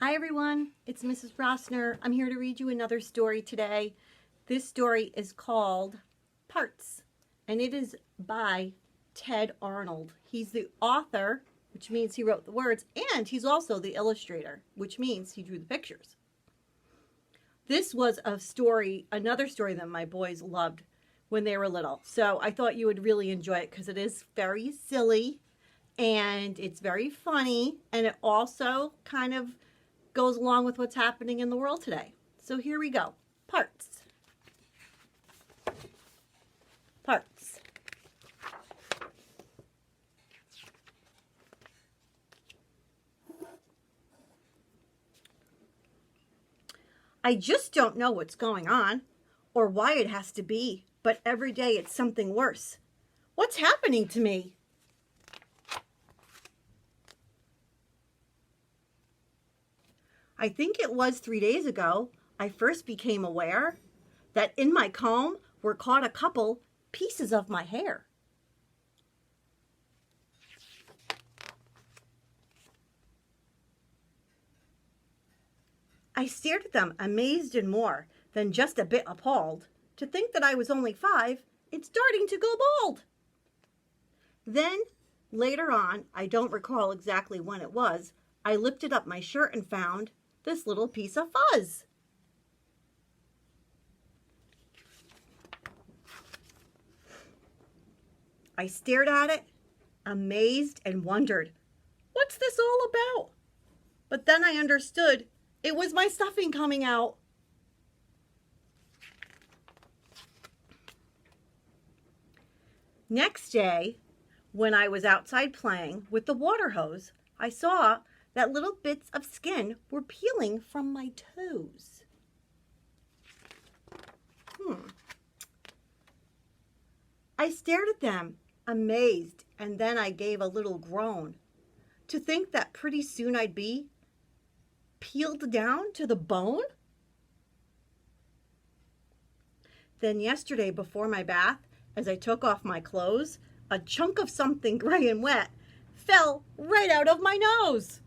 Hi everyone, it's Mrs. Rossner. I'm here to read you another story today. This story is called Parts, and it is by Ted Arnold. He's the author, which means he wrote the words, and he's also the illustrator, which means he drew the pictures. This was another story that my boys loved when they were little. So I thought you would really enjoy it because it is very silly and it's very funny, and it also kind of goes along with what's happening in the world today. So here we go. Parts. Parts. I just don't know what's going on or why it has to be, but every day it's something worse. What's happening to me? I think it was 3 days ago I first became aware that in my comb were caught a couple pieces of my hair. I stared at them, amazed and more than just a bit appalled. To think that I was only 5 and starting to go bald. Then, later on, I don't recall exactly when it was, I lifted up my shirt and found this little piece of fuzz. I stared at it, amazed and wondered, what's this all about? But then I understood it was my stuffing coming out. Next day, when I was outside playing with the water hose, I saw that little bits of skin were peeling from my toes. I stared at them, amazed, and then I gave a little groan. To think that pretty soon I'd be peeled down to the bone? Then yesterday before my bath, as I took off my clothes, a chunk of something gray and wet fell right out of my nose.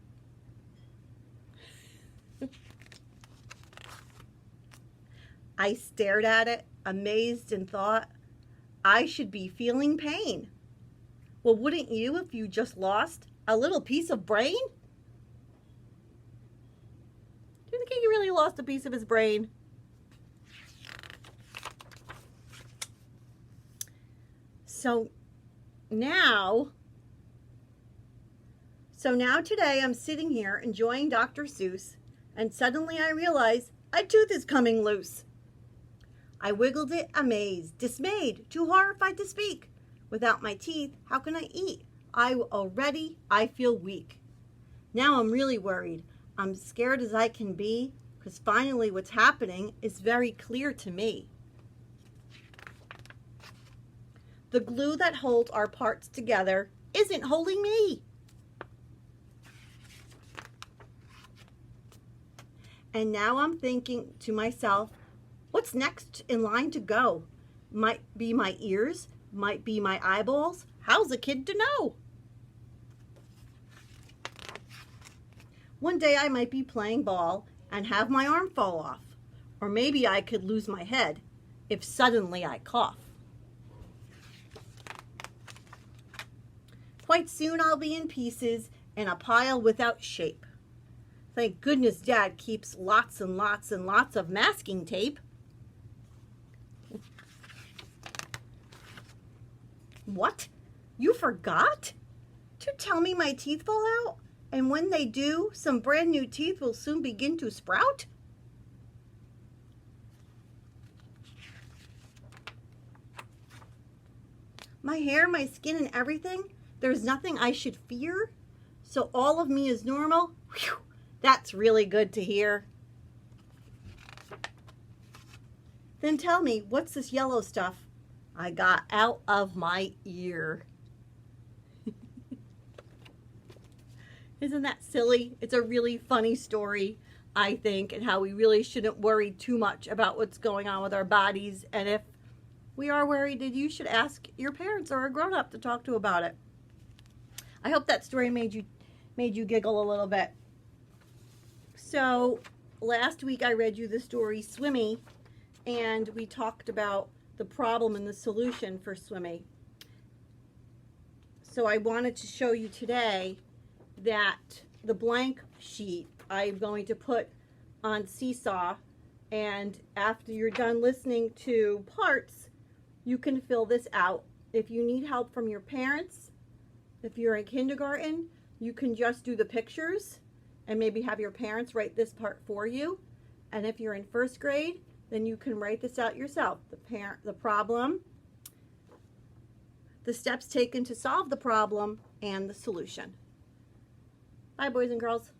I stared at it, amazed, and thought, I should be feeling pain. Well, wouldn't you if you just lost a little piece of brain? Do you think he really lost a piece of his brain? So now today I'm sitting here enjoying Dr. Seuss, and suddenly I realize a tooth is coming loose. I wiggled it, amazed, dismayed, too horrified to speak. Without my teeth, how can I eat? I feel weak. Now I'm really worried. I'm scared as I can be, because finally what's happening is very clear to me. The glue that holds our parts together isn't holding me. And now I'm thinking to myself, what's next in line to go? Might be my ears, might be my eyeballs. How's a kid to know? One day I might be playing ball and have my arm fall off. Or maybe I could lose my head if suddenly I cough. Quite soon I'll be in pieces in a pile without shape. Thank goodness Dad keeps lots and lots and lots of masking tape. What? You forgot to tell me my teeth fall out? And when they do, some brand new teeth will soon begin to sprout? My hair, my skin, and everything? There's nothing I should fear? So all of me is normal? Whew, that's really good to hear. Then tell me, what's this yellow stuff I got out of my ear? Isn't that silly? It's a really funny story, I think, and how we really shouldn't worry too much about what's going on with our bodies. And if we are worried, then you should ask your parents or a grown-up to talk to about it. I hope that story made you giggle a little bit. So last week I read you the story Swimmy, and we talked about the problem and the solution for Swimmy. So I wanted to show you today that the blank sheet I'm going to put on Seesaw, and after you're done listening to parts, you can fill this out. If you need help from your parents, if you're in kindergarten, you can just do the pictures and maybe have your parents write this part for you. And if you're in first grade, then you can write this out yourself. The problem, the steps taken to solve the problem, and the solution. Bye, boys and girls.